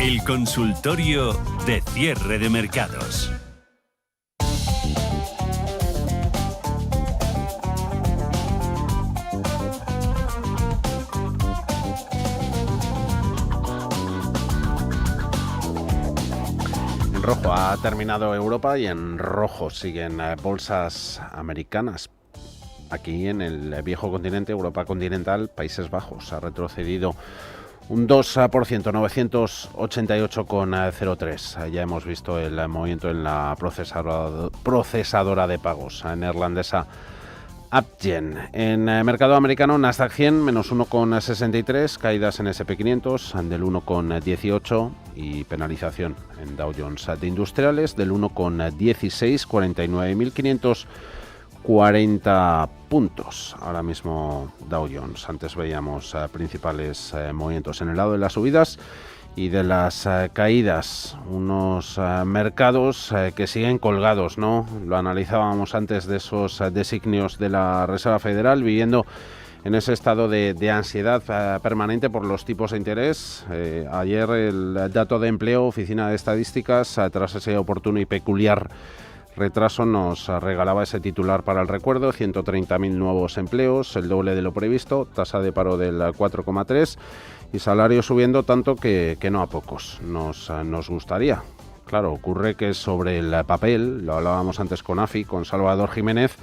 El consultorio de cierre de mercados. En rojo ha terminado Europa y en rojo siguen bolsas americanas. Aquí en el viejo continente, Europa continental, Países Bajos ha retrocedido un 2%, 988,03. Ya hemos visto el movimiento en la procesadora de pagos neerlandesa Adyen. En mercado americano, Nasdaq 100 menos 1,63, caídas en S&P 500 del 1,18 y penalización en Dow Jones de Industriales del 1,16, 49.540 puntos. Ahora mismo Dow Jones. Antes veíamos principales movimientos en el lado de las subidas y de las caídas, unos mercados que siguen colgados, ¿no? Lo analizábamos antes de esos designios de la Reserva Federal, viviendo en ese estado de ansiedad permanente por los tipos de interés. Ayer el dato de empleo, Oficina de Estadísticas, tras ese oportuno y peculiar retraso, nos regalaba ese titular para el recuerdo: 130.000 nuevos empleos, el doble de lo previsto, tasa de paro del 4,3 y salario subiendo tanto que no a pocos nos gustaría. Claro, ocurre que sobre el papel, lo hablábamos antes con AFI, con Salvador Jiménez,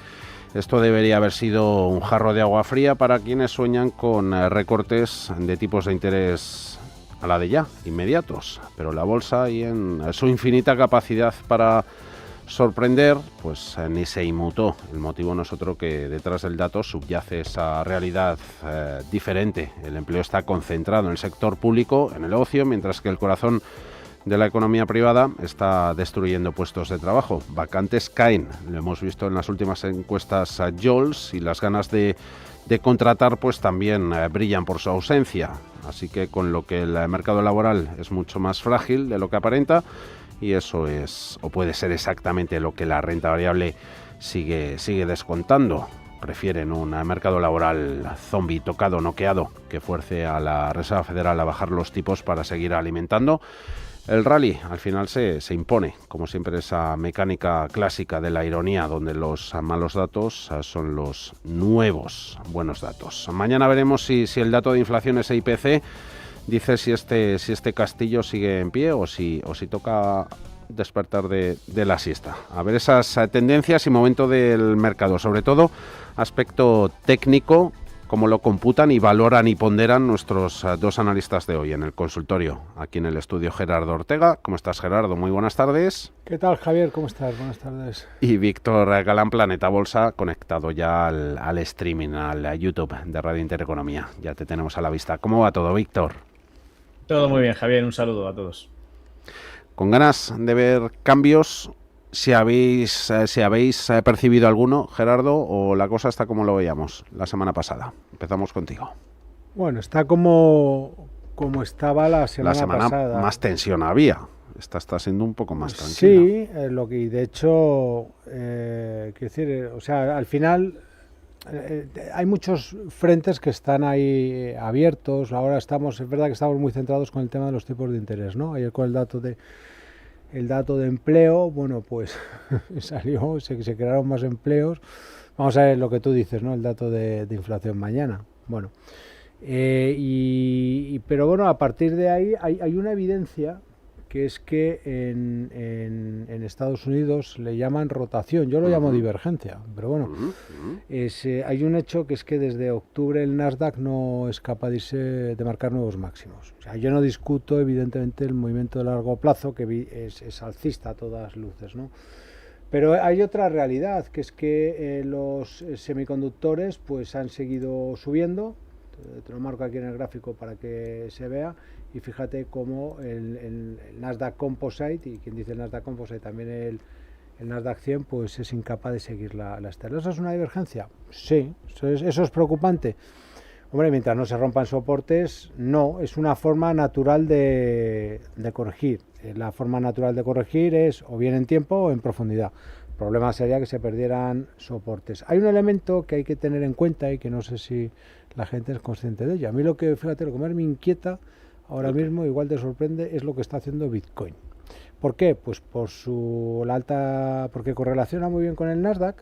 esto debería haber sido un jarro de agua fría para quienes sueñan con recortes de tipos de interés a la de ya, inmediatos. Pero la bolsa, y en su infinita capacidad para sorprender, pues ni se inmutó. El motivo no es otro que detrás del dato subyace esa realidad diferente. El empleo está concentrado en el sector público, en el ocio, mientras que el corazón de la economía privada está destruyendo puestos de trabajo. Vacantes caen, lo hemos visto en las últimas encuestas JOLTS, y las ganas de contratar pues también brillan por su ausencia. Así que con lo que el mercado laboral es mucho más frágil de lo que aparenta, y eso es, o puede ser exactamente lo que la renta variable sigue descontando. Prefieren un mercado laboral zombie, tocado, noqueado, que fuerce a la Reserva Federal a bajar los tipos para seguir alimentando el rally. Al final se impone, como siempre, esa mecánica clásica de la ironía, donde los malos datos son los nuevos buenos datos. Mañana veremos si el dato de inflación, ese IPC, dice si este castillo sigue en pie o si toca despertar de la siesta. A ver esas tendencias y momento del mercado, sobre todo aspecto técnico, cómo lo computan y valoran y ponderan nuestros dos analistas de hoy en el consultorio. Aquí en el estudio, Gerardo Ortega. ¿Cómo estás, Gerardo? Muy buenas tardes. ¿Qué tal, Javier? ¿Cómo estás? Buenas tardes. Y Víctor Galán, Planeta Bolsa, conectado ya al streaming, al YouTube de Radio Intereconomía. Ya te tenemos a la vista. ¿Cómo va todo, Víctor? Todo muy bien, Javier. Un saludo a todos. Con ganas de ver cambios, si habéis percibido alguno, Gerardo, o la cosa está como lo veíamos la semana pasada. Empezamos contigo. Bueno, está como estaba la semana pasada. Más tensión había. Esta está siendo un poco más tranquila. Sí, y de hecho, quiero decir, o sea, al final hay muchos frentes que están ahí abiertos. Ahora es verdad que estamos muy centrados con el tema de los tipos de interés, ¿no? Ayer con el dato de empleo, bueno, pues salió, se crearon más empleos. Vamos a ver lo que tú dices, ¿no? El dato de inflación mañana. Bueno, pero bueno, a partir de ahí hay una evidencia, que es que en Estados Unidos le llaman rotación. Yo lo llamo divergencia, pero bueno, hay un hecho, que es que desde octubre el Nasdaq no es capaz de marcar nuevos máximos. O sea, yo no discuto, evidentemente, el movimiento de largo plazo, que es alcista a todas luces, ¿no? Pero hay otra realidad, que es que los semiconductores pues han seguido subiendo. Te lo marco aquí en el gráfico para que se vea, y fíjate cómo el Nasdaq Composite, y quien dice el Nasdaq Composite también el Nasdaq 100, pues es incapaz de seguir la estela. ¿Eso es una divergencia? Sí. ¿Eso es preocupante? Hombre, mientras no se rompan soportes, no. Es una forma natural de corregir. La forma natural de corregir es o bien en tiempo o en profundidad. El problema sería que se perdieran soportes. Hay un elemento que hay que tener en cuenta y que no sé si la gente es consciente de ello. A mí lo que más me inquieta ahora mismo, igual te sorprende, es lo que está haciendo Bitcoin. ¿Por qué? Pues por porque correlaciona muy bien con el Nasdaq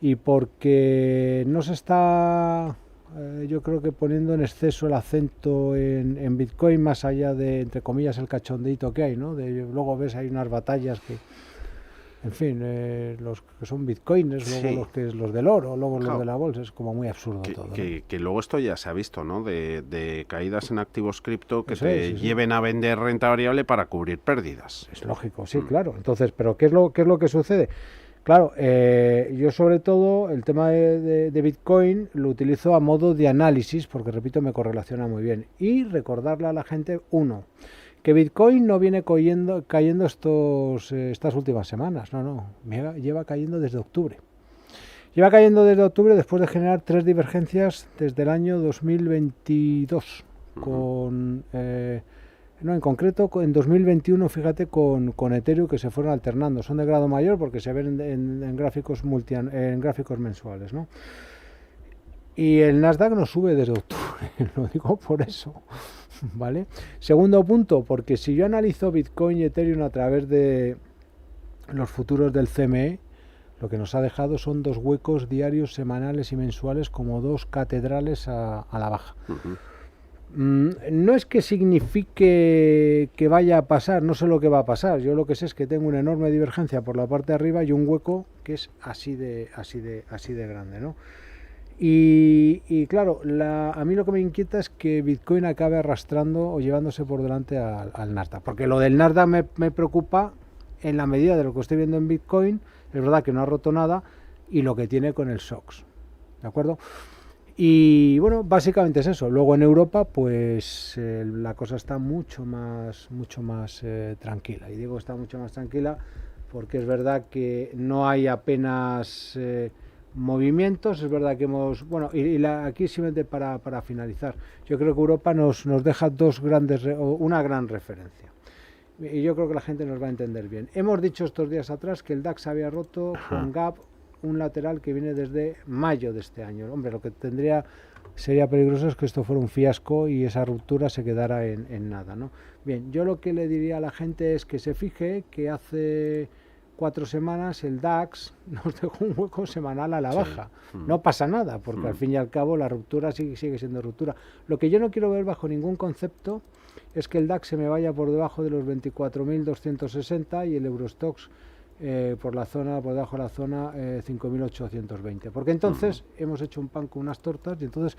y porque no se está, yo creo que poniendo en exceso el acento en Bitcoin, más allá de, entre comillas, el cachondeito que hay, ¿no? Luego ves, hay unas batallas que, en fin, los que son bitcoiners, luego los del oro, luego los de la bolsa, es como muy absurdo todo. Que luego esto ya se ha visto, ¿no? De caídas en activos cripto que te lleven a vender renta variable para cubrir pérdidas. Es lógico, sí, claro. Entonces, ¿pero qué es lo que sucede? Claro, yo sobre todo el tema de Bitcoin lo utilizo a modo de análisis, porque repito, me correlaciona muy bien. Y recordarle a la gente, que Bitcoin no viene cayendo estas últimas semanas, no, lleva cayendo desde octubre. Lleva cayendo desde octubre después de generar 3 divergencias desde el año 2022, en concreto en 2021, fíjate, con Ethereum, que se fueron alternando. Son de grado mayor porque se ven en gráficos mensuales, ¿no? Y el Nasdaq no sube desde octubre, lo digo por eso. ¿Vale? Segundo punto, porque si yo analizo Bitcoin y Ethereum a través de los futuros del CME, lo que nos ha dejado son 2 huecos diarios, semanales y mensuales, como 2 catedrales a la baja. No es que signifique que vaya a pasar, no sé lo que va a pasar. Yo lo que sé es que tengo una enorme divergencia por la parte de arriba y un hueco que es así de grande, ¿no? Y claro, a mí lo que me inquieta es que Bitcoin acabe arrastrando o llevándose por delante al Nasdaq, porque lo del Nasdaq me preocupa en la medida de lo que estoy viendo en Bitcoin. Es verdad que no ha roto nada, y lo que tiene con el SOX, ¿de acuerdo? Y bueno, básicamente es eso. Luego en Europa, pues la cosa está mucho más tranquila, y digo está mucho más tranquila porque es verdad que no hay apenas movimientos. Es verdad que aquí simplemente para finalizar, yo creo que Europa nos deja una gran referencia, y yo creo que la gente nos va a entender bien. Hemos dicho estos días atrás que el DAX había roto con gap un lateral que viene desde mayo de este año. Hombre, lo que sería peligroso es que esto fuera un fiasco y esa ruptura se quedara en nada, ¿no? Bien, yo lo que le diría a la gente es que se fije que hace 4 semanas el DAX nos dejó un hueco semanal a la baja. No pasa nada, porque al fin y al cabo la ruptura sigue siendo ruptura. Lo que yo no quiero ver bajo ningún concepto es que el DAX se me vaya por debajo de los 24.260 y el Eurostoxx por debajo de la zona 5.820, porque entonces hemos hecho un pan con unas tortas y entonces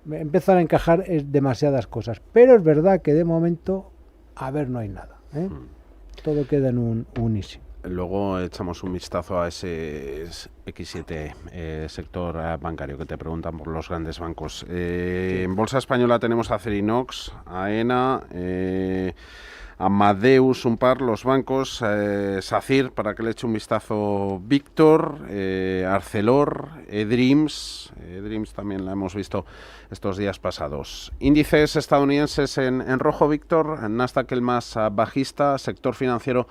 me empiezan a encajar demasiadas cosas. Pero es verdad que de momento, no hay nada, ¿eh? Todo queda en un easy. Luego echamos un vistazo a ese X7 sector bancario que te preguntan por los grandes bancos. En Bolsa Española tenemos a Acerinox, AENA, Amadeus, un par, los bancos, SACIR, para que le eche un vistazo, Víctor, Arcelor, eDreams también la hemos visto estos días pasados. Índices estadounidenses en rojo, Víctor, Nasdaq el más bajista, sector financiero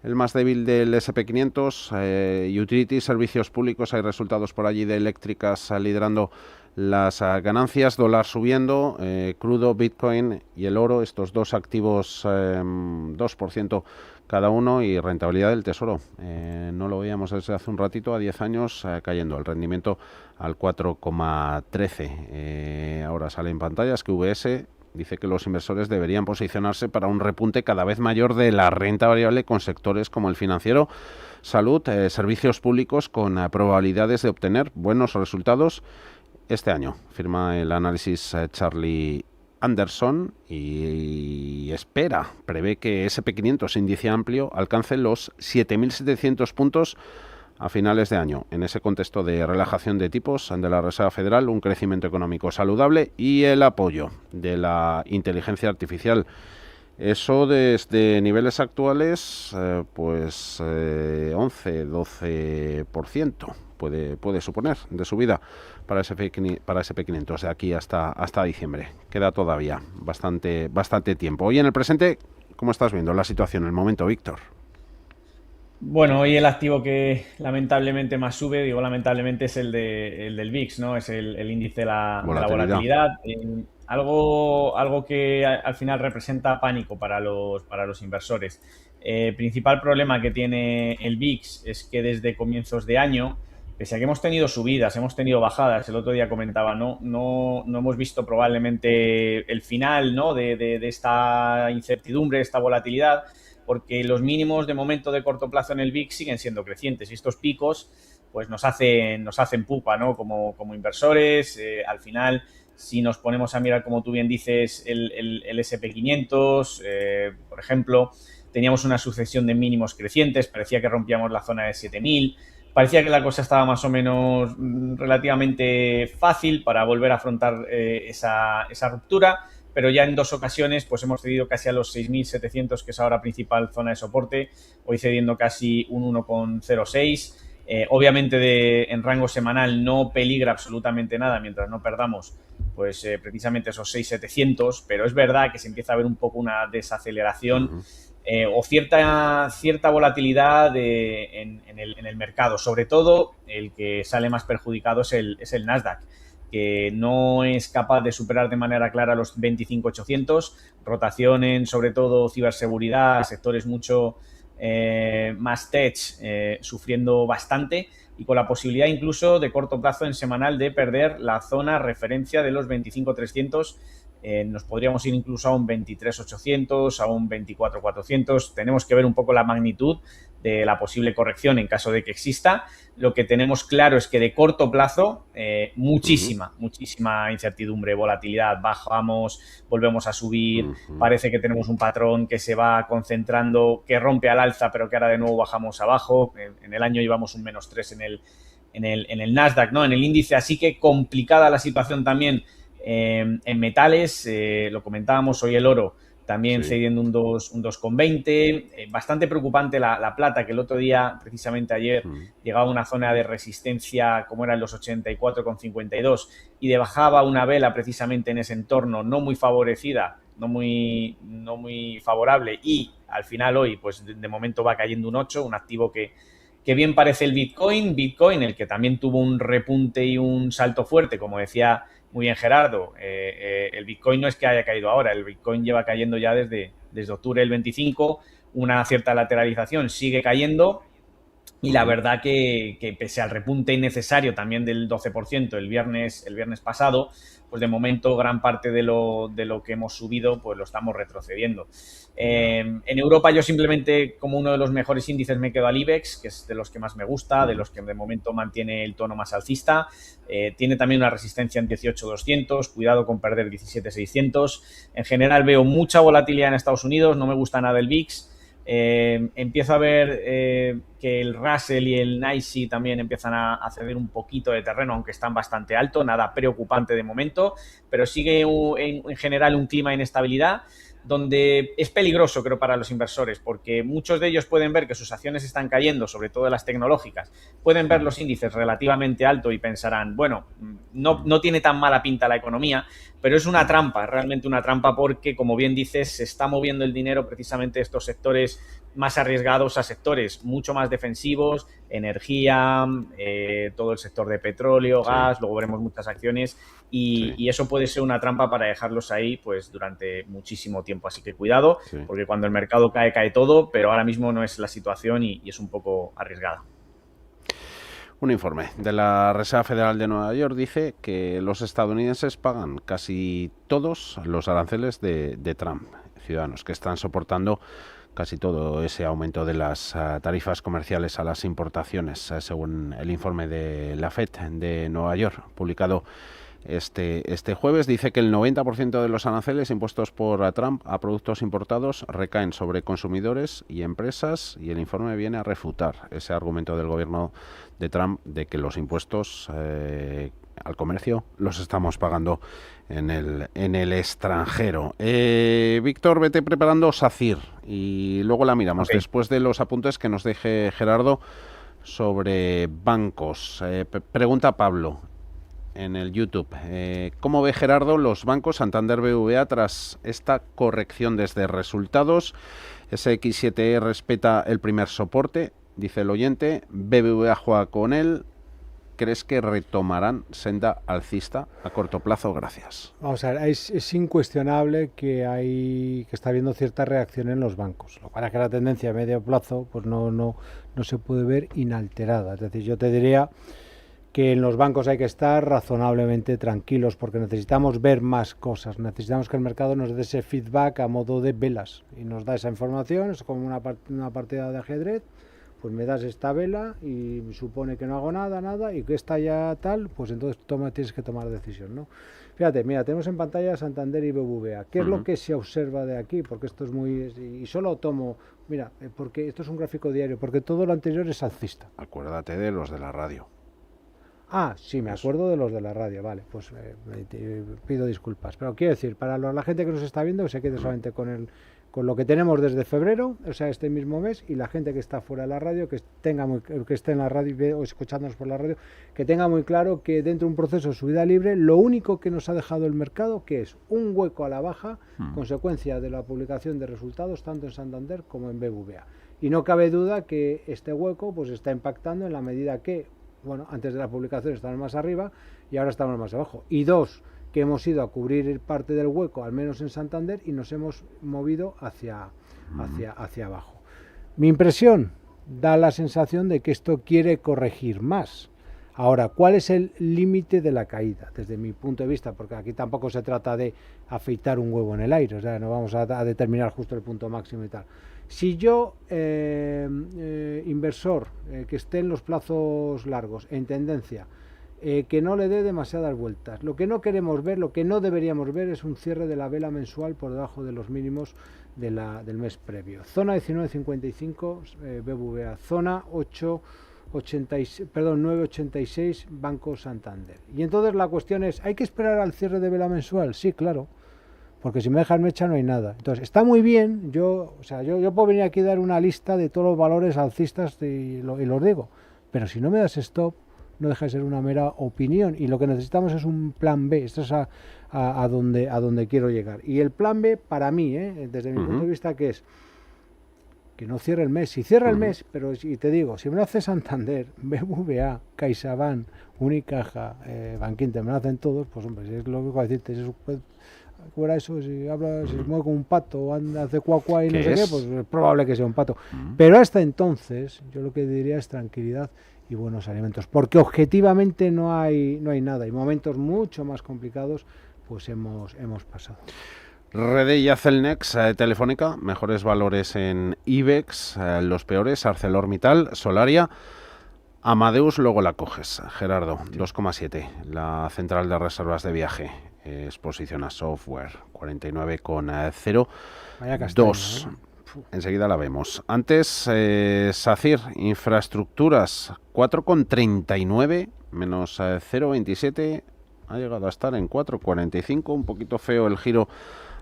el más débil del S&P 500, utilities, servicios públicos, hay resultados por allí de eléctricas liderando las ganancias, dólar subiendo, crudo, Bitcoin y el oro, estos 2 activos 2% cada uno, y rentabilidad del tesoro. No lo veíamos desde hace un ratito, a 10 años, cayendo el rendimiento al 4,13. Ahora sale en pantallas que UBS dice que los inversores deberían posicionarse para un repunte cada vez mayor de la renta variable con sectores como el financiero, salud, servicios públicos, con probabilidades de obtener buenos resultados este año. Firma el análisis Charlie Anderson y prevé que S&P 500, índice amplio, alcance los 7.700 puntos a finales de año. En ese contexto de relajación de tipos de la Reserva Federal, un crecimiento económico saludable y el apoyo de la inteligencia artificial. Eso desde niveles actuales, 11-12% puede suponer de subida para S&P 500 de aquí hasta diciembre. Queda todavía bastante tiempo. Hoy en el presente, ¿cómo estás viendo la situación en el momento, Víctor? Bueno, hoy el activo que lamentablemente más sube, digo lamentablemente, es el del VIX, ¿no? Es el índice de la volatilidad. algo que al final representa pánico para los inversores. Principal problema que tiene el VIX es que desde comienzos de año, pese a que hemos tenido subidas, hemos tenido bajadas, el otro día comentaba, no hemos visto probablemente el final, ¿no?, de esta incertidumbre, esta volatilidad, porque los mínimos de momento de corto plazo en el VIX siguen siendo crecientes y estos picos pues nos hacen pupa, ¿no?, como inversores. Al final, si nos ponemos a mirar, como tú bien dices, el SP500, por ejemplo, teníamos una sucesión de mínimos crecientes, parecía que rompíamos la zona de 7.000, parecía que la cosa estaba más o menos relativamente fácil para volver a afrontar esa ruptura, pero ya en 2 ocasiones pues hemos cedido casi a los 6.700, que es ahora principal zona de soporte, hoy cediendo casi un 1,06. Obviamente en rango semanal no peligra absolutamente nada mientras no perdamos pues precisamente esos 6.700, pero es verdad que se empieza a ver un poco una desaceleración o cierta volatilidad en el mercado. Sobre todo el que sale más perjudicado es el Nasdaq, que no es capaz de superar de manera clara los 25.800, rotación en sobre todo ciberseguridad, sectores mucho más tech, sufriendo bastante y con la posibilidad incluso de corto plazo en semanal de perder la zona referencia de los 25.300. Nos podríamos ir incluso a un 23.800, a un 24.400. Tenemos que ver un poco la magnitud de la posible corrección en caso de que exista. Lo que tenemos claro es que de corto plazo, muchísima incertidumbre, volatilidad, bajamos, volvemos a subir, parece que tenemos un patrón que se va concentrando, que rompe al alza, pero que ahora de nuevo bajamos abajo. En el año llevamos un -3 en el Nasdaq, ¿no?, en el índice, así que complicada la situación también en metales. Lo comentábamos hoy, el oro también cediendo un 2,20. Bastante preocupante la plata, que el otro día, precisamente ayer, llegaba a una zona de resistencia como eran los 84,52 y bajaba una vela precisamente en ese entorno, no muy favorecida, no muy favorable, y al final hoy pues de momento va cayendo un 8, un activo que bien parece el Bitcoin, el que también tuvo un repunte y un salto fuerte, como decía muy bien Gerardo. El Bitcoin no es que haya caído ahora, el Bitcoin lleva cayendo ya desde octubre del 25, una cierta lateralización, sigue cayendo, y la verdad que pese al repunte innecesario también del 12% el viernes pasado, pues de momento gran parte de lo que hemos subido pues lo estamos retrocediendo. En Europa yo simplemente, como uno de los mejores índices, me quedo al IBEX, que es de los que más me gusta, de los que de momento mantiene el tono más alcista. Tiene también una resistencia en 18.200, cuidado con perder 17.600. En general veo mucha volatilidad en Estados Unidos, no me gusta nada el VIX. Empiezo a ver que el Russell y el NYSE también empiezan a ceder un poquito de terreno, aunque están bastante alto, nada preocupante de momento, pero sigue en general un clima de inestabilidad donde es peligroso, creo, para los inversores, porque muchos de ellos pueden ver que sus acciones están cayendo, sobre todo las tecnológicas, pueden ver los índices relativamente alto y pensarán, bueno, no tiene tan mala pinta la economía, pero es una trampa, realmente una trampa, porque, como bien dices, se está moviendo el dinero precisamente de estos sectores más arriesgados a sectores mucho más defensivos, energía, todo el sector de petróleo, gas, luego veremos muchas acciones y eso puede ser una trampa para dejarlos ahí pues durante muchísimo tiempo. Así que cuidado, porque cuando el mercado cae, cae todo, pero ahora mismo no es la situación y es un poco arriesgada. Un informe de la Reserva Federal de Nueva York dice que los estadounidenses pagan casi todos los aranceles de Trump, ciudadanos que están soportando casi todo ese aumento de las tarifas comerciales a las importaciones, según el informe de la FED de Nueva York, publicado este jueves. Dice que el 90% de los aranceles impuestos por Trump a productos importados recaen sobre consumidores y empresas, y el informe viene a refutar ese argumento del gobierno de Trump de que los impuestos al comercio los estamos pagando en el extranjero. Víctor, vete preparando SACIR y luego la miramos después de los apuntes que nos deje Gerardo sobre bancos. Pregunta Pablo en el YouTube. ¿Cómo ve Gerardo los bancos Santander, BBVA tras esta corrección desde resultados? SX7E respeta el primer soporte, dice el oyente. BBVA juega con él. ¿crees que retomarán senda alcista a corto plazo? Gracias. Vamos a ver, es incuestionable que está habiendo cierta reacción en los bancos. Lo cual es que la tendencia a medio plazo pues no se puede ver inalterada. Es decir, yo te diría que en los bancos hay que estar razonablemente tranquilos porque necesitamos ver más cosas, necesitamos que el mercado nos dé ese feedback a modo de velas y nos da esa información, es como una partida de ajedrez, pues me das esta vela y supone que no hago nada y que está ya tal, pues entonces tienes que tomar decisión, ¿no? Fíjate, mira, tenemos en pantalla Santander y BBVA. ¿Qué es lo que se observa de aquí? Porque esto es muy... Y solo tomo... Mira, porque esto es un gráfico diario, porque todo lo anterior es alcista. Acuérdate de los de la radio. Ah, sí, me acuerdo de los de la radio, vale, pues pido disculpas. Pero quiero decir, para la gente que nos está viendo, que se quede solamente con lo que tenemos desde febrero, o sea, este mismo mes, y la gente que está fuera de la radio, que esté en la radio o escuchándonos por la radio, que tenga muy claro que dentro de un proceso de subida libre, lo único que nos ha dejado el mercado, que es un hueco a la baja, consecuencia de la publicación de resultados, tanto en Santander como en BBVA. Y no cabe duda que este hueco pues está impactando en la medida que, bueno, antes de la publicación estábamos más arriba y ahora estamos más abajo. Y dos, que hemos ido a cubrir parte del hueco, al menos en Santander, y nos hemos movido hacia abajo. Mi impresión da la sensación de que esto quiere corregir más. Ahora, ¿cuál es el límite de la caída? Desde mi punto de vista, porque aquí tampoco se trata de afeitar un huevo en el aire, o sea, no vamos a determinar justo el punto máximo y tal. Si yo, inversor, que esté en los plazos largos, en tendencia, que no le dé demasiadas vueltas, lo que no queremos ver, lo que no deberíamos ver es un cierre de la vela mensual por debajo de los mínimos del mes previo. Zona 19.55 BBVA, zona 9.86 Banco Santander. Y entonces la cuestión es, ¿hay que esperar al cierre de vela mensual? Sí, claro. Porque si me dejas mecha no hay nada. Entonces, está muy bien, yo puedo venir aquí a dar una lista de todos los valores alcistas y los digo, pero si no me das stop, no deja de ser una mera opinión y lo que necesitamos es un plan B. Esto es a donde quiero llegar. Y el plan B, para mí, desde mi punto de vista, que es que no cierre el mes. Si cierra el mes, pero y te digo, si me lo hace Santander, BBVA, CaixaBank, Unicaja, Bankinter, me lo hacen todos, pues hombre, es lógico decirte, ¿cómo era eso? Si mueve como un pato o hace cuacua y no sé qué, pues es probable que sea un pato. Pero hasta entonces, yo lo que diría es tranquilidad y buenos alimentos, porque objetivamente no hay nada y momentos mucho más complicados pues hemos pasado. Rede y Celnex, Telefónica, mejores valores en IBEX, los peores, ArcelorMittal, Solaria, Amadeus, luego la coges, Gerardo, 2,7, la central de reservas de viaje, exposición a software, 49,02. Enseguida la vemos. Antes, SACIR, infraestructuras, 4,39, menos 0,27, ha llegado a estar en 4,45, un poquito feo el giro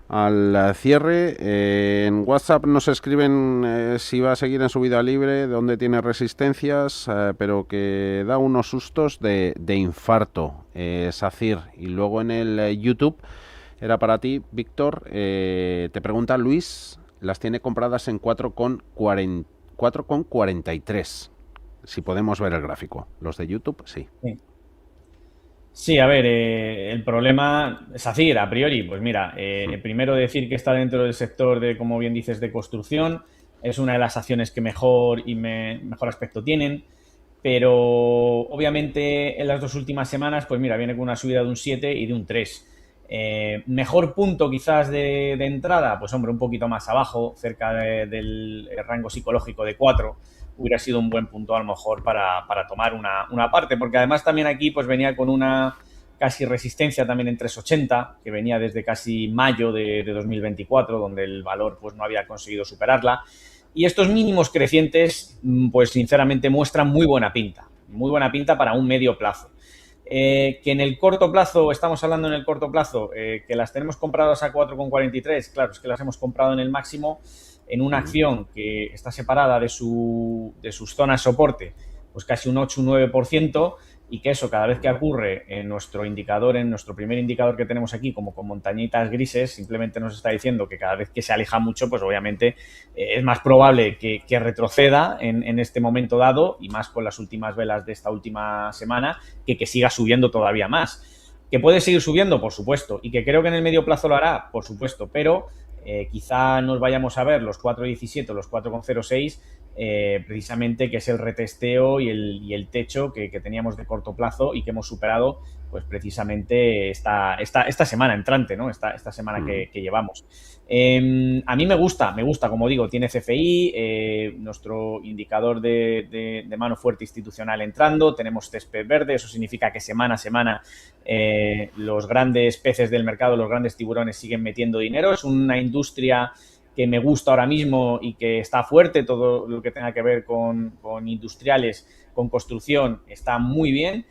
al cierre. En WhatsApp nos escriben si va a seguir en subida libre, dónde tiene resistencias, pero que da unos sustos de infarto, SACIR. Y luego en el YouTube, era para ti, Víctor, te pregunta Luis, las tiene compradas en 4,43. Si podemos ver el gráfico. Los de YouTube, sí. Sí, a ver, el problema, SACIR, a priori, pues mira, primero decir que está dentro del sector de, como bien dices, de construcción, es una de las acciones que mejor aspecto tienen, pero obviamente en las dos últimas semanas, pues mira, viene con una subida de un 7 y de un 3. Mejor punto quizás de entrada, pues hombre, un poquito más abajo, cerca del rango psicológico de 4, hubiera sido un buen punto a lo mejor para tomar una parte, porque además también aquí pues venía con una casi resistencia también en 3,80, que venía desde casi mayo de 2024, donde el valor pues no había conseguido superarla, y estos mínimos crecientes pues sinceramente muestran muy buena pinta para un medio plazo. Que en el corto plazo, estamos hablando en el corto plazo, que las tenemos compradas a 4,43, claro, es que las hemos comprado en el máximo, en una acción que está separada de sus zonas soporte, pues casi un 8 un 9%, y que eso cada vez que ocurre en nuestro indicador, en nuestro primer indicador que tenemos aquí, como con montañitas grises, simplemente nos está diciendo que cada vez que se aleja mucho, pues obviamente es más probable que retroceda en este momento dado, y más con las últimas velas de esta última semana, que siga subiendo todavía más. ¿Que puede seguir subiendo? Por supuesto. ¿Y que creo que en el medio plazo lo hará? Por supuesto. Pero quizá nos vayamos a ver los 4,17 o los 4,06, precisamente, que es el retesteo y el techo que teníamos de corto plazo y que hemos superado, pues precisamente esta semana entrante, ¿no? Esta semana que llevamos. A mí me gusta, como digo, tiene CFI, nuestro indicador de mano fuerte institucional entrando, tenemos césped verde, eso significa que semana a semana los grandes peces del mercado, los grandes tiburones siguen metiendo dinero. Es una industria que me gusta ahora mismo y que está fuerte, todo lo que tenga que ver con industriales, con construcción, está muy bien.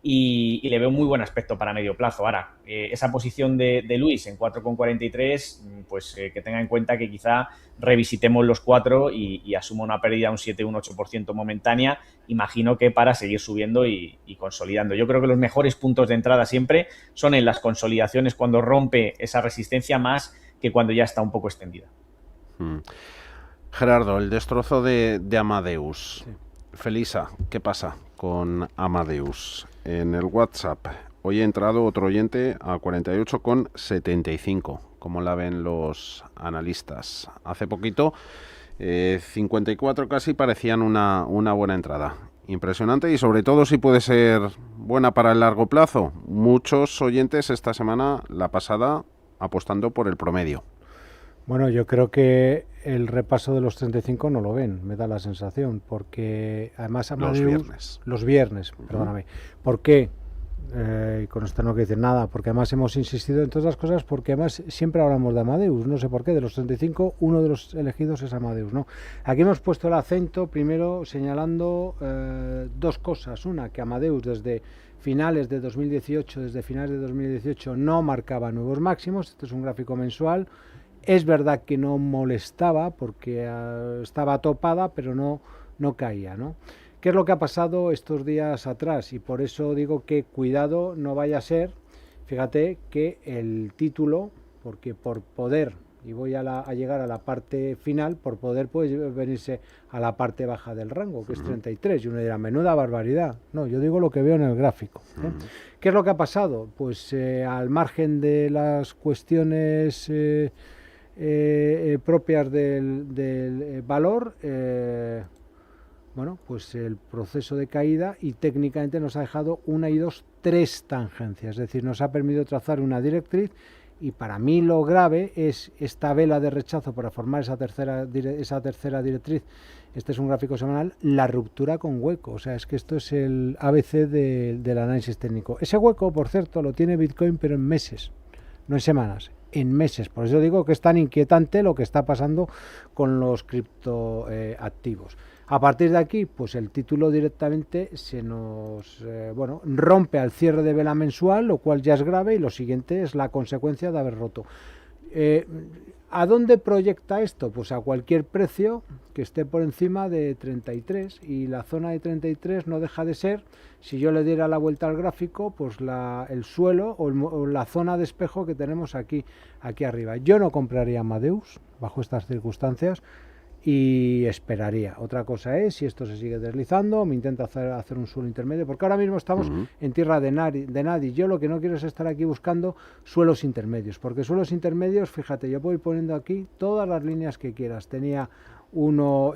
Y le veo muy buen aspecto para medio plazo. Ahora, esa posición de Luis en 4,43, pues que tenga en cuenta que quizá revisitemos los 4 y asuma una pérdida de un 7, un 8% momentánea, imagino que para seguir subiendo y consolidando. Yo creo que los mejores puntos de entrada siempre son en las consolidaciones, cuando rompe esa resistencia, más que cuando ya está un poco extendida. Gerardo, el destrozo de Amadeus. Sí. Felisa, ¿qué pasa con Amadeus? En el WhatsApp, hoy ha entrado otro oyente a 48,75. ¿Cómo la ven los analistas? Hace poquito, 54 casi parecían una buena entrada. Impresionante, y sobre todo si puede ser buena para el largo plazo. Muchos oyentes esta semana, la pasada, apostando por el promedio. Bueno, yo creo que el repaso de los 35 no lo ven, me da la sensación, porque además Amadeus... Los viernes, perdóname. ¿Por qué? Y con esto no quiero decir nada, porque además hemos insistido en todas las cosas, porque además siempre hablamos de Amadeus, no sé por qué, de los 35, uno de los elegidos es Amadeus, ¿no? Aquí hemos puesto el acento primero señalando dos cosas. Una, que Amadeus desde finales de 2018, no marcaba nuevos máximos. Este es un gráfico mensual. Es verdad que no molestaba porque estaba topada, pero no caía, ¿no? ¿Qué es lo que ha pasado estos días atrás? Y por eso digo que cuidado, no vaya a ser, fíjate, que el título, porque por poder, y voy a llegar a la parte final, por poder puede venirse a la parte baja del rango, que es 33, y uno dirá, menuda barbaridad. No, yo digo lo que veo en el gráfico. ¿Qué es lo que ha pasado? Pues al margen de las cuestiones... propias del valor, bueno, pues el proceso de caída, y técnicamente nos ha dejado tres tangencias, es decir, nos ha permitido trazar una directriz, y para mí lo grave es esta vela de rechazo para formar esa tercera directriz. Este es un gráfico semanal, la ruptura con hueco, o sea, es que esto es el ABC del análisis técnico. Ese hueco, por cierto, lo tiene Bitcoin, pero en meses, no en semanas, en meses. Por eso digo que es tan inquietante lo que está pasando con los criptoactivos. A partir de aquí, pues el título directamente se nos rompe al cierre de vela mensual, lo cual ya es grave, y lo siguiente es la consecuencia de haber roto. ¿A dónde proyecta esto? Pues a cualquier precio que esté por encima de 33, y la zona de 33 no deja de ser, si yo le diera la vuelta al gráfico, pues el suelo o la zona de espejo que tenemos aquí arriba. Yo no compraría Amadeus bajo estas circunstancias y esperaría. Otra cosa es si esto se sigue deslizando, me intenta hacer un suelo intermedio, porque ahora mismo estamos en tierra de nadie. Yo lo que no quiero es estar aquí buscando suelos intermedios, porque suelos intermedios, fíjate, yo puedo ir poniendo aquí todas las líneas que quieras. Tenía uno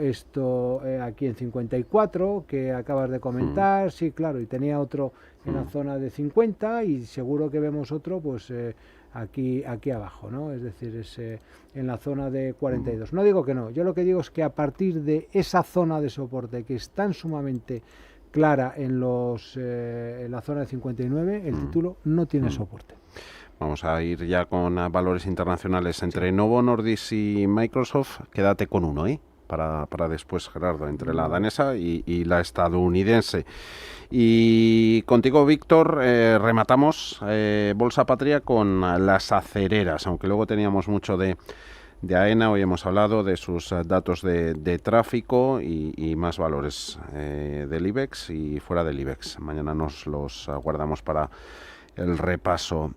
aquí en 54 que acabas de comentar, sí, claro, y tenía otro en la zona de 50, y seguro que vemos otro pues aquí abajo, ¿no? Es decir, es en la zona de 42. No digo que no, yo lo que digo es que a partir de esa zona de soporte que es tan sumamente clara en la zona de 59, el título no tiene soporte. Vamos a ir ya con valores internacionales. Entre Novo Nordisk y Microsoft, quédate con uno, para después, Gerardo, entre la danesa y la estadounidense. Y contigo, Víctor, rematamos Bolsa Patria con las acereras, aunque luego teníamos mucho de de AENA. Hoy hemos hablado de sus datos de tráfico y más valores del IBEX y fuera del IBEX. Mañana nos los guardamos para el repaso.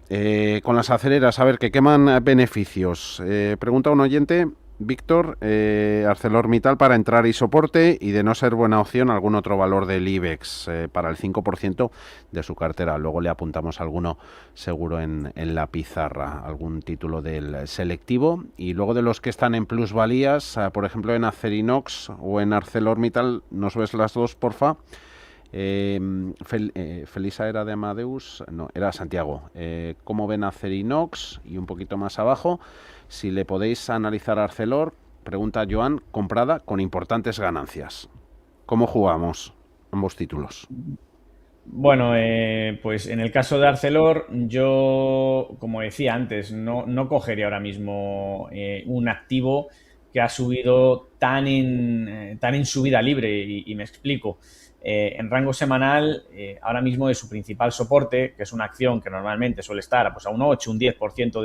Con las aceleras, a ver, que queman beneficios. Pregunta un oyente, Víctor, ArcelorMittal para entrar y soporte, y de no ser buena opción algún otro valor del IBEX para el 5% de su cartera. Luego le apuntamos alguno seguro en la pizarra, algún título del selectivo. Y luego de los que están en plusvalías, por ejemplo en Acerinox o en ArcelorMittal, ¿nos ves las dos, porfa? Felisa era de Amadeus, no, era Santiago. ¿Cómo ven Acerinox? Y un poquito más abajo, si le podéis analizar a Arcelor, pregunta Joan, comprada con importantes ganancias. ¿Cómo jugamos ambos títulos? Bueno, pues en el caso de Arcelor, yo, como decía antes, no cogería ahora mismo un activo que ha subido tan en subida libre, y me explico. En rango semanal, ahora mismo de su principal soporte, que es una acción que normalmente suele estar pues, a un 8, un 10%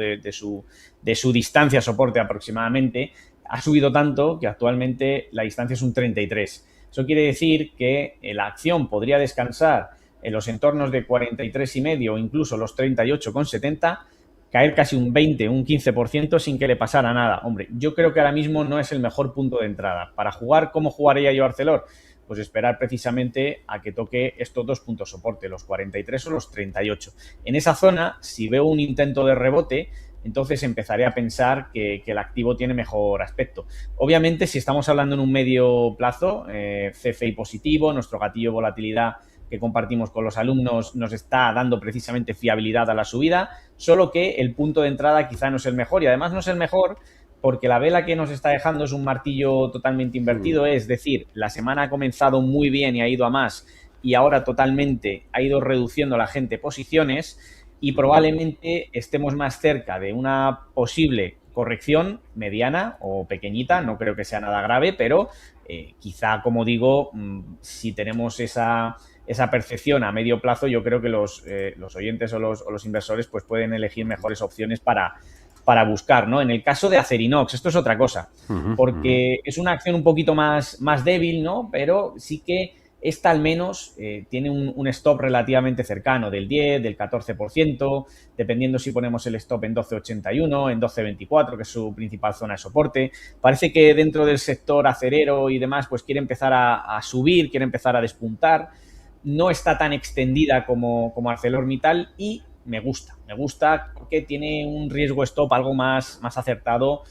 de su distancia soporte aproximadamente, ha subido tanto que actualmente la distancia es un 33. Eso quiere decir que la acción podría descansar en los entornos de 43,5 o incluso los 38,70, caer casi un 20, un 15% sin que le pasara nada. Hombre, yo creo que ahora mismo no es el mejor punto de entrada. Para jugar, ¿cómo jugaría yo Arcelor? Pues esperar precisamente a que toque estos dos puntos soporte, los 43 o los 38. En esa zona, si veo un intento de rebote, entonces empezaré a pensar que el activo tiene mejor aspecto. Obviamente, si estamos hablando en un medio plazo, CFI positivo, nuestro gatillo de volatilidad que compartimos con los alumnos nos está dando precisamente fiabilidad a la subida, solo que el punto de entrada quizá no es el mejor, y además no es el mejor porque la vela que nos está dejando es un martillo totalmente invertido, es decir, la semana ha comenzado muy bien y ha ido a más, y ahora totalmente ha ido reduciendo la gente posiciones, y probablemente estemos más cerca de una posible corrección mediana o pequeñita, no creo que sea nada grave, pero quizá, como digo, si tenemos esa percepción a medio plazo, yo creo que los oyentes o los inversores pues pueden elegir mejores opciones para buscar, ¿no? En el caso de Acerinox, esto es otra cosa, porque es una acción un poquito más débil, ¿no? Pero sí que esta al menos tiene un stop relativamente cercano, del 10, del 14%, dependiendo si ponemos el stop en 12,81, en 12,24, que es su principal zona de soporte. Parece que dentro del sector acerero y demás, pues quiere empezar a subir, quiere empezar a despuntar. No está tan extendida como ArcelorMittal, y me gusta porque tiene un riesgo stop algo más acertado,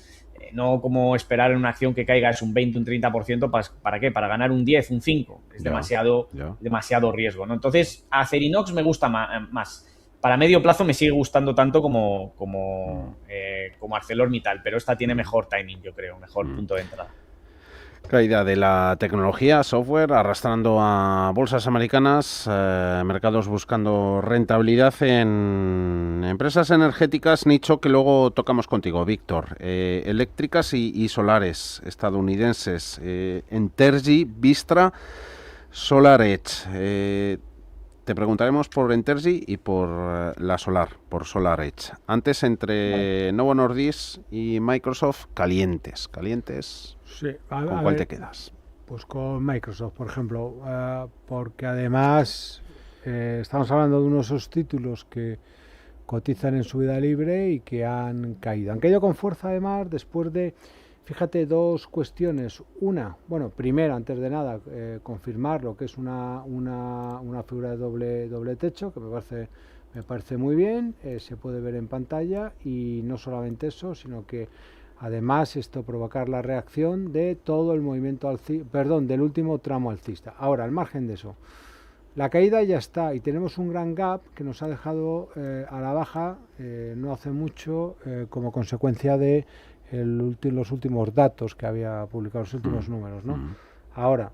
no como esperar en una acción que caiga es un 20, un 30%, ¿para qué? Para ganar un 10, un 5, es demasiado riesgo, ¿no? Entonces, Acerinox me gusta más. Para medio plazo me sigue gustando tanto como ArcelorMittal, pero esta tiene mejor timing, yo creo, mejor punto de entrada. Caída de la tecnología, software, arrastrando a bolsas americanas, mercados buscando rentabilidad en empresas energéticas, nicho que luego tocamos contigo, Víctor, eléctricas y solares estadounidenses, Entergy, Vistra, SolarEdge. Te preguntaremos por Entergy y por la Solar, por SolarEdge. Antes, entre Novo Nordisk y Microsoft, calientes. Sí, ¿Con cuál te quedas? Pues con Microsoft, por ejemplo, porque además estamos hablando de unos títulos que cotizan en subida libre y que han caído. Han caído con fuerza además después de, fíjate, dos cuestiones. Una, bueno, primero, antes de nada, confirmar lo que es una figura de doble techo, que me parece muy bien, se puede ver en pantalla, y no solamente eso, sino que además esto provocar la reacción de todo el movimiento del último tramo alcista. Ahora, al margen de eso, la caída ya está y tenemos un gran gap que nos ha dejado a la baja no hace mucho como consecuencia de los últimos datos que había publicado, los últimos números, ¿no? Ahora,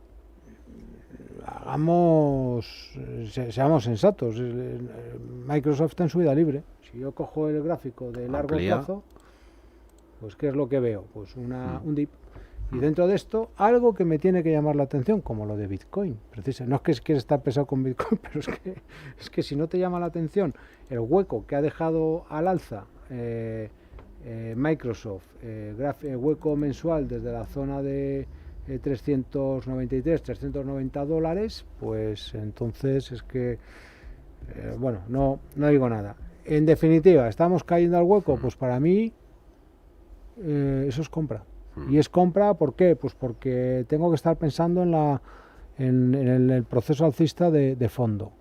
seamos sensatos. Microsoft está en subida libre. Si yo cojo el gráfico de largo plazo, pues ¿qué es lo que veo? Pues un dip. Y dentro de esto, algo que me tiene que llamar la atención, como lo de Bitcoin. No es que quiera estar pesado con Bitcoin, pero es que si no te llama la atención el hueco que ha dejado al alza Microsoft, hueco mensual desde la zona de 393, 390 dólares, pues entonces es que, bueno, no digo nada. En definitiva, ¿estamos cayendo al hueco? Pues para mí eso es compra. Y es compra, ¿por qué? Pues porque tengo que estar pensando en el proceso alcista de fondo.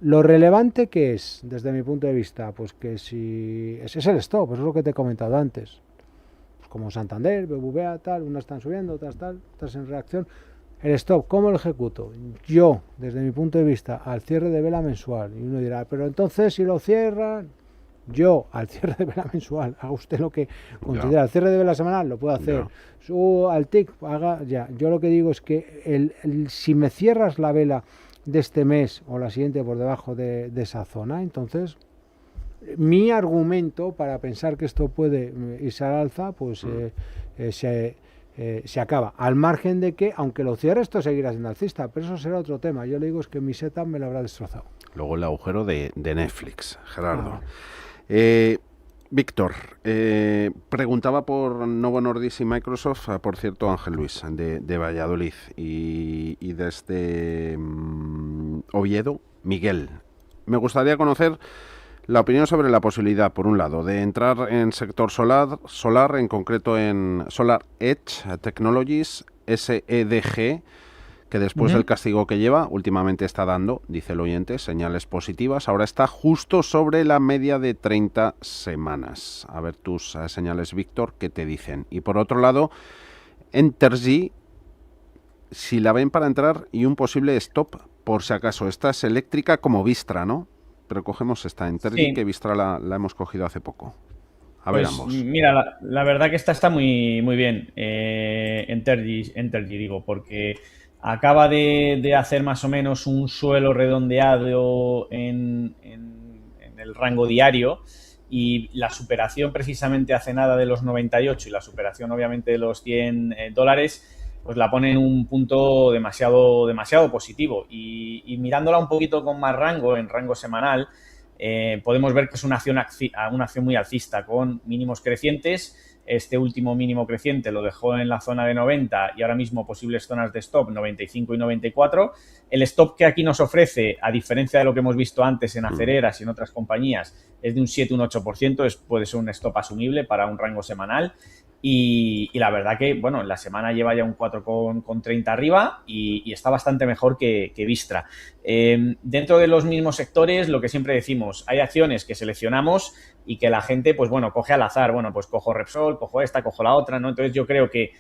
Lo relevante que es, desde mi punto de vista, pues que si ese es el stop, eso es lo que te he comentado antes. Pues como Santander, BBVA, tal, unas están subiendo, otras tal, otras en reacción. El stop, ¿cómo lo ejecuto? Yo, desde mi punto de vista, al cierre de vela mensual. Y uno dirá, pero entonces si lo cierran, yo al cierre de vela mensual, haga usted lo que considera. Al cierre de vela semanal lo puedo hacer. Al TIC, haga ya. Yo lo que digo es que si me cierras la vela de este mes o la siguiente por debajo de esa zona, entonces mi argumento para pensar que esto puede irse al alza, pues se acaba, al margen de que aunque lo cierre esto seguirá siendo alcista, pero eso será otro tema. Yo le digo es que mi setup me lo habrá destrozado. Luego el agujero de Netflix, Gerardo. Víctor, preguntaba por Novo Nordisk y Microsoft, por cierto, Ángel Luis, de Valladolid, y desde Oviedo, Miguel. Me gustaría conocer la opinión sobre la posibilidad, por un lado, de entrar en sector solar, en concreto en Solar Edge Technologies, SEDG, que después del castigo que lleva, últimamente está dando, dice el oyente, señales positivas. Ahora está justo sobre la media de 30 semanas. A ver tus señales, Víctor, ¿qué te dicen? Y por otro lado, Entergy, si la ven para entrar y un posible stop, por si acaso. Esta es eléctrica como Vistra, ¿no? Pero cogemos esta Entergy, sí, que Vistra la hemos cogido hace poco. A ver ambos. Mira, la verdad que esta está muy bien, Entergy digo, porque acaba de hacer más o menos un suelo redondeado en el rango diario, y la superación precisamente hace nada de los 98 y la superación obviamente de los 100 dólares, pues la pone en un punto demasiado positivo, y mirándola un poquito con más rango, en rango semanal, podemos ver que es una acción muy alcista, con mínimos crecientes. Este último mínimo creciente lo dejó en la zona de 90 y ahora mismo posibles zonas de stop 95 y 94. El stop que aquí nos ofrece, a diferencia de lo que hemos visto antes en acereras y en otras compañías, es de un 7, un 8%, puede ser un stop asumible para un rango semanal. Y la verdad que, bueno, en la semana lleva ya un 4,30 arriba y está bastante mejor que Vistra. Dentro de los mismos sectores, lo que siempre decimos, hay acciones que seleccionamos y que la gente, pues bueno, coge al azar. Bueno, pues cojo Repsol, cojo esta, cojo la otra, ¿no? Entonces yo creo que,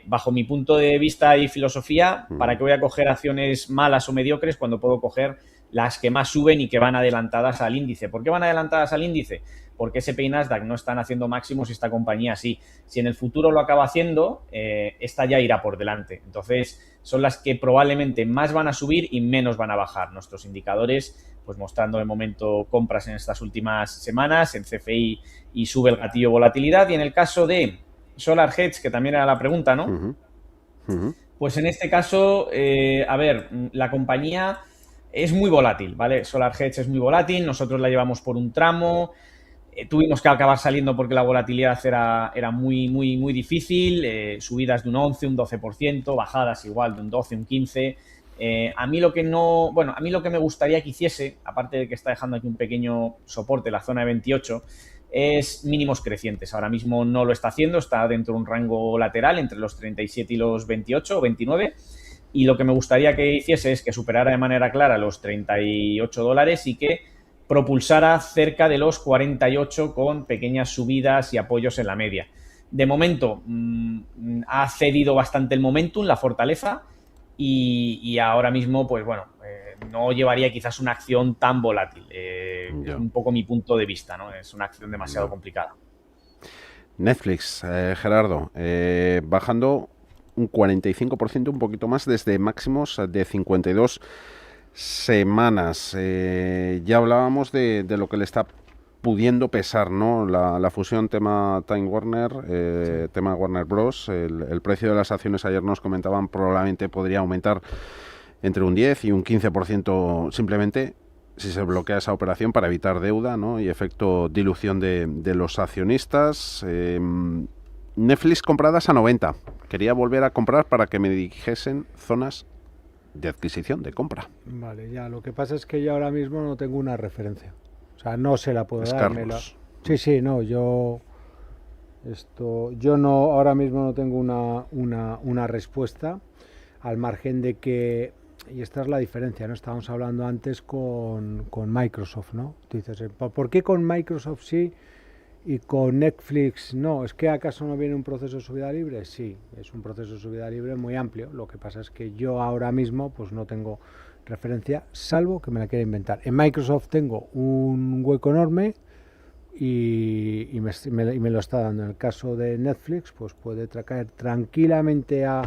bajo mi punto de vista y filosofía, ¿para qué voy a coger acciones malas o mediocres cuando puedo coger las que más suben y que van adelantadas al índice? ¿Por qué van adelantadas al índice? Porque S&P y Nasdaq no están haciendo máximos y esta compañía sí. Si en el futuro lo acaba haciendo, esta ya irá por delante. Entonces, son las que probablemente más van a subir y menos van a bajar. Nuestros indicadores, pues mostrando de momento compras en estas últimas semanas, en CFI y sube el gatillo volatilidad. Y en el caso de Solar Edge, que también era la pregunta, ¿no? Pues en este caso, a ver, la compañía es muy volátil, ¿vale? Solar Edge es muy volátil, nosotros la llevamos por un tramo. Tuvimos que acabar saliendo porque la volatilidad era muy difícil, subidas de un 11, un 12%, bajadas igual de un 12, un 15%. A mí lo que me gustaría que hiciese, aparte de que está dejando aquí un pequeño soporte, la zona de 28, es mínimos crecientes. Ahora mismo no lo está haciendo, está dentro de un rango lateral entre los 37 y los 28 o 29. Y lo que me gustaría que hiciese es que superara de manera clara los 38 dólares y que propulsara cerca de los 48 con pequeñas subidas y apoyos en la media. De momento ha cedido bastante el momentum, la fortaleza, y ahora mismo, pues bueno, no llevaría quizás una acción tan volátil. Es un poco mi punto de vista, ¿no? Es una acción demasiado complicada. Netflix, Gerardo, bajando un 45%, un poquito más, desde máximos de 52 semanas. Ya hablábamos de lo que le está pudiendo pesar, ¿no? La fusión tema Time Warner, tema Warner Bros. El precio de las acciones, ayer nos comentaban, probablemente podría aumentar entre un 10 y un 15% simplemente si se bloquea esa operación para evitar deuda, ¿no? Y efecto dilución de los accionistas. Netflix compradas a 90. Quería volver a comprar para que me dijesen zonas de adquisición, de compra. Vale, ya, lo que pasa es que yo ahora mismo no tengo una referencia. O sea, no se la puedo Es dar. Carlos. Sí, no, yo no, ahora mismo no tengo una respuesta, al margen de que, y esta es la diferencia, ¿no? Estábamos hablando antes con Microsoft, ¿no? Tú dices, ¿por qué con Microsoft sí y con Netflix no? ¿Es que acaso no viene un proceso de subida libre? Sí, es un proceso de subida libre muy amplio. Lo que pasa es que yo ahora mismo pues no tengo referencia, salvo que me la quiera inventar. En Microsoft tengo un hueco enorme y me lo está dando. En el caso de Netflix, pues puede caer tranquilamente a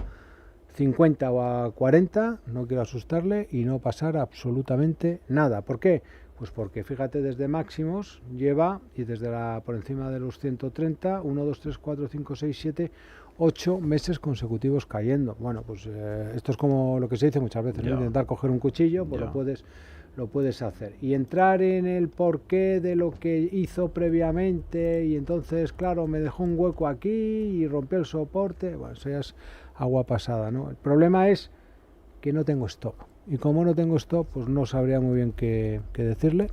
50 o a 40, no quiero asustarle, y no pasar absolutamente nada. ¿Por qué? Pues porque fíjate, desde máximos lleva, y desde por encima de los 130, 1, 2, 3, 4, 5, 6, 7, 8 meses consecutivos cayendo. Bueno, pues esto es como lo que se dice muchas veces, ¿no? Intentar coger un cuchillo, pues lo puedes hacer. Y entrar en el porqué de lo que hizo previamente, y entonces, claro, me dejó un hueco aquí y rompió el soporte, bueno, eso ya es agua pasada, ¿no? El problema es que no tengo stop. Y como no tengo stop, pues no sabría muy bien qué decirle,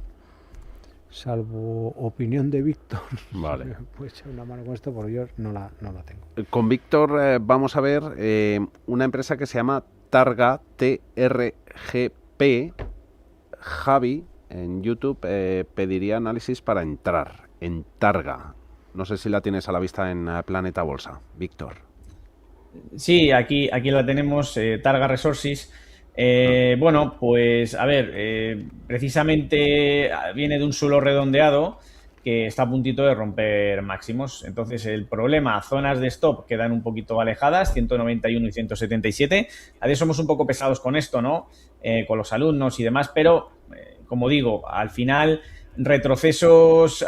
salvo opinión de Víctor. Vale. Me puede echar una mano con esto, porque yo no la tengo. Con Víctor vamos a ver una empresa que se llama Targa, TRGP. Javi, en YouTube, pediría análisis para entrar en Targa. No sé si la tienes a la vista en Planeta Bolsa. Víctor. Sí, aquí la tenemos, Targa Resources. Bueno, pues a ver, precisamente viene de un suelo redondeado que está a puntito de romper máximos. Entonces el problema, zonas de stop quedan un poquito alejadas, 191 y 177. A veces somos un poco pesados con esto, ¿no? Con los alumnos y demás, pero como digo, al final retrocesos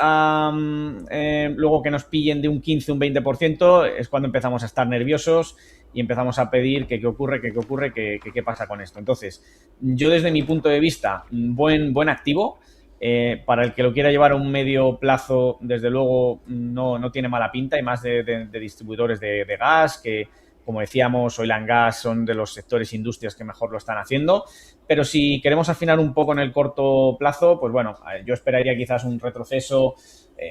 luego que nos pillen de un 15, un 20% es cuando empezamos a estar nerviosos y empezamos a pedir qué ocurre, qué pasa con esto. Entonces, yo desde mi punto de vista, buen activo. Para el que lo quiera llevar a un medio plazo, desde luego no tiene mala pinta, y más de distribuidores de gas, que como decíamos, oil and gas son de los sectores industrias que mejor lo están haciendo. Pero si queremos afinar un poco en el corto plazo, pues bueno, yo esperaría quizás un retroceso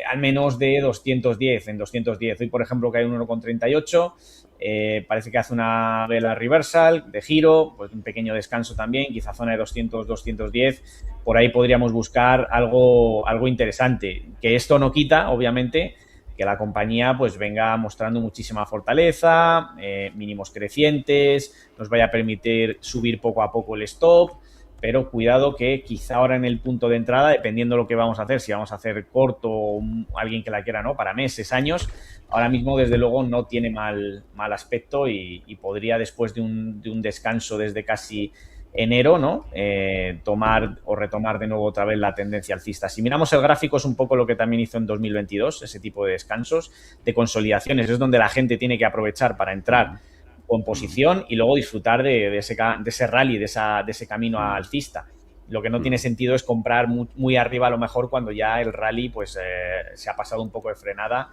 al menos de 210, en 210. Hoy, por ejemplo, que hay un 1,38, parece que hace una vela reversal de giro, pues un pequeño descanso también, quizá zona de 200, 210. Por ahí podríamos buscar algo interesante. Que esto no quita, obviamente, que la compañía pues venga mostrando muchísima fortaleza, mínimos crecientes, nos vaya a permitir subir poco a poco el stop, pero cuidado que quizá ahora en el punto de entrada, dependiendo de lo que vamos a hacer, si vamos a hacer corto o alguien que la quiera, ¿no?, para meses, años, ahora mismo desde luego no tiene mal aspecto y podría, después de un descanso desde casi enero, ¿no?, tomar o retomar de nuevo otra vez la tendencia alcista. Si miramos el gráfico, es un poco lo que también hizo en 2022, ese tipo de descansos, de consolidaciones, es donde la gente tiene que aprovechar para entrar con posición y luego disfrutar de ese rally, de ese camino alcista. Lo que no tiene sentido es comprar muy arriba, a lo mejor, cuando ya el rally pues se ha pasado un poco de frenada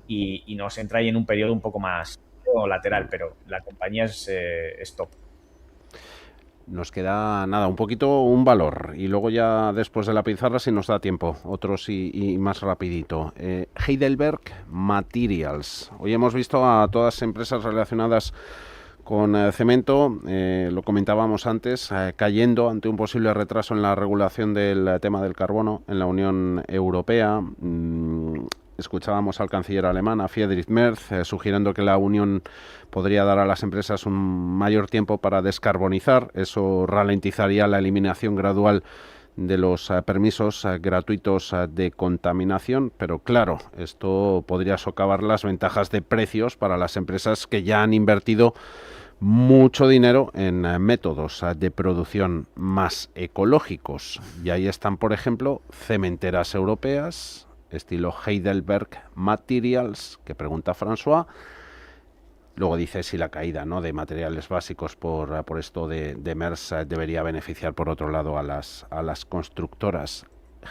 y nos entra ahí en un periodo un poco más lateral, pero la compañía es top. Nos queda nada, un valor, y luego ya después de la pizarra, si nos da tiempo, otros y más rapidito. Heidelberg Materials. Hoy hemos visto a todas empresas relacionadas con cemento, lo comentábamos antes, cayendo ante un posible retraso en la regulación del tema del carbono en la Unión Europea. Escuchábamos al canciller alemán, a Friedrich Merz, sugiriendo que la Unión podría dar a las empresas un mayor tiempo para descarbonizar. Eso ralentizaría la eliminación gradual de los permisos gratuitos de contaminación, pero claro, esto podría socavar las ventajas de precios para las empresas que ya han invertido mucho dinero en métodos de producción más ecológicos. Y ahí están, por ejemplo, cementeras europeas, estilo Heidelberg Materials, que pregunta François, Luego dice si la caída, ¿no?, de materiales básicos por esto de MERS debería beneficiar, por otro lado, a las constructoras.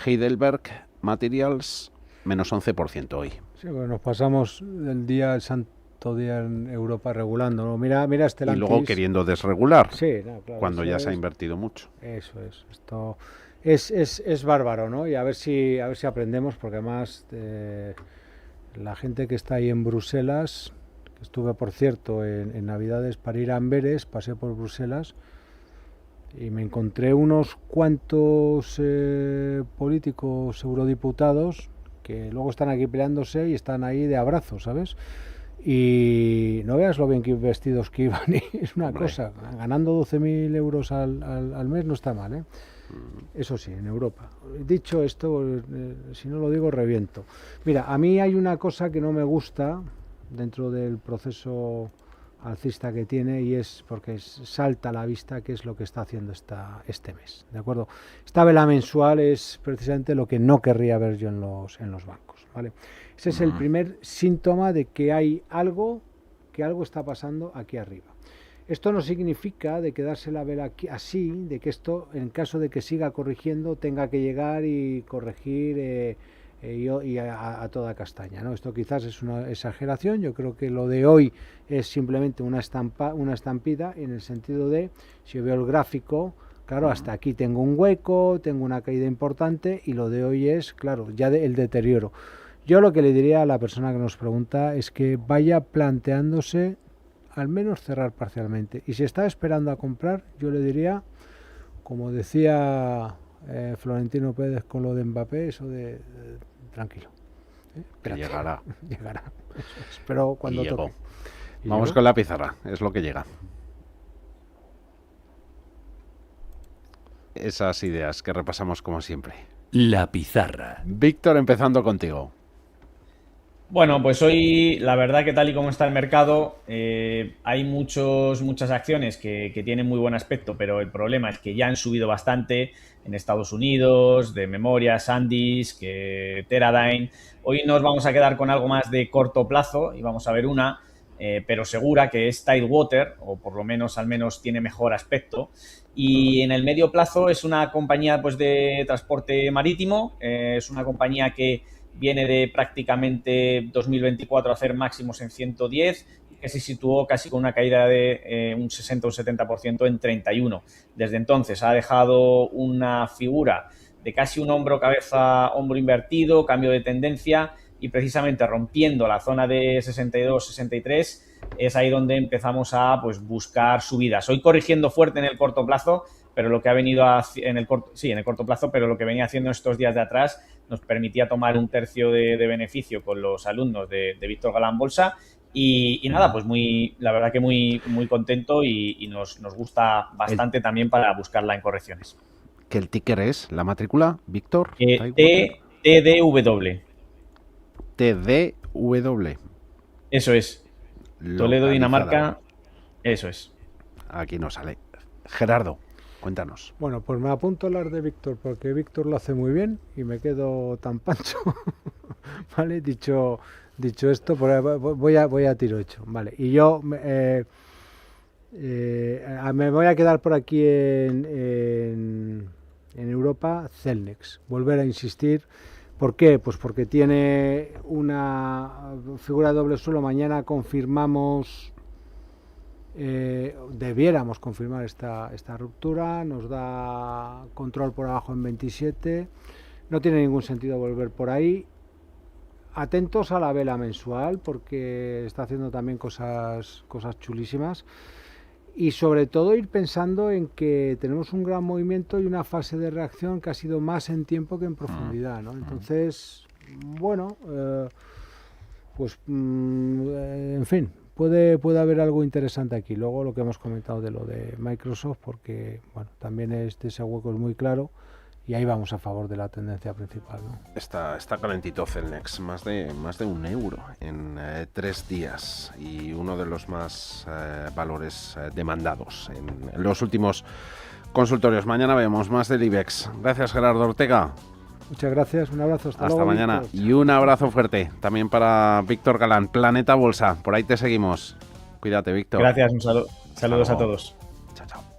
Heidelberg Materials, menos 11% hoy. Sí, pues nos pasamos el santo día en Europa regulando, ¿no? Mira Stellantis. Y luego queriendo desregular, sí, no, claro, cuando ya se ha invertido mucho. Eso es. Esto es bárbaro, ¿no? Y a ver si aprendemos, porque además la gente que está ahí en Bruselas, que estuve, por cierto, en Navidades para ir a Amberes, pasé por Bruselas y me encontré unos cuantos políticos eurodiputados que luego están aquí peleándose y están ahí de abrazos, ¿sabes? Y no veas lo bien que vestidos que iban, es una cosa, ganando 12.000 euros al mes no está mal, ¿eh? Eso sí, en Europa. Dicho esto, si no lo digo, reviento. Mira, a mí hay una cosa que no me gusta dentro del proceso alcista que tiene, y es porque salta a la vista qué es lo que está haciendo este mes, ¿de acuerdo? Esta vela mensual es precisamente lo que no querría ver yo en los bancos, ¿vale? Ese es el primer síntoma de que hay algo está pasando aquí arriba. Esto no significa de quedarse la vela aquí así, de que esto, en caso de que siga corrigiendo, tenga que llegar y corregir y a toda castaña, ¿no? Esto quizás es una exageración. Yo creo que lo de hoy es simplemente una estampida, en el sentido de, si yo veo el gráfico, claro, hasta aquí tengo un hueco, tengo una caída importante, y lo de hoy es, claro, ya el deterioro. Yo lo que le diría a la persona que nos pregunta es que vaya planteándose al menos cerrar parcialmente, y si está esperando a comprar, yo le diría, como decía Florentino Pérez con lo de Mbappé, eso de tranquilo, llegará. Espero cuando toque. Vamos con la pizarra, es lo que llega. Esas ideas que repasamos como siempre. La pizarra. Víctor, empezando contigo. Bueno, pues hoy la verdad que tal y como está el mercado, hay muchas acciones que tienen muy buen aspecto, pero el problema es que ya han subido bastante en Estados Unidos, de memoria, SanDisk, Teradyne. Hoy nos vamos a quedar con algo más de corto plazo y vamos a ver una, pero segura, que es Tidewater, o por lo menos al menos tiene mejor aspecto. Y en el medio plazo es una compañía, pues, de transporte marítimo, es una compañía que viene de prácticamente 2024 a hacer máximos en 110, que se situó casi con una caída de un 60 o un 70% en 31. Desde entonces ha dejado una figura de casi un hombro, cabeza, hombro invertido, cambio de tendencia, y precisamente rompiendo la zona de 62-63 es ahí donde empezamos a, pues, buscar subidas. Hoy corrigiendo fuerte en el corto plazo, pero lo que ha venido en el corto plazo, pero lo que venía haciendo estos días de atrás nos permitía tomar un tercio de beneficio con los alumnos de Víctor Galán Bolsa, y nada, pues la verdad que muy contento, y nos gusta bastante también para buscarla en correcciones. ¿Que el ticker es la matrícula, Víctor? TDW. TDW. Eso es. Toledo, Dinamarca. Eso es. Aquí no sale. Gerardo, cuéntanos. Bueno, pues me apunto a hablar de Víctor, porque Víctor lo hace muy bien y me quedo tan pancho. Vale, dicho esto, voy a tiro hecho. Vale, y yo me voy a quedar por aquí en Europa. Cellnex, volver a insistir. ¿Por qué? Pues porque tiene una figura de doble suelo. Mañana confirmamos, debiéramos confirmar esta ruptura, nos da control por abajo en 27, no tiene ningún sentido volver por ahí. Atentos a la vela mensual, porque está haciendo también cosas chulísimas, y sobre todo ir pensando en que tenemos un gran movimiento y una fase de reacción que ha sido más en tiempo que en profundidad, ¿no? Entonces, bueno, pues en fin, puede haber algo interesante aquí. Luego lo que hemos comentado de lo de Microsoft, porque bueno, también ese hueco es muy claro, y ahí vamos a favor de la tendencia principal, ¿no? Está calentito Cellnex, más de €1 en 3 días, y uno de los más valores demandados en los últimos consultorios. Mañana vemos más del IBEX. Gracias, Gerardo Ortega. Muchas gracias, un abrazo, hasta luego, mañana. Víctor. Y un abrazo fuerte también para Víctor Galán, Planeta Bolsa, por ahí te seguimos. Cuídate, Víctor. Gracias, saludos a todos. Chao, chao.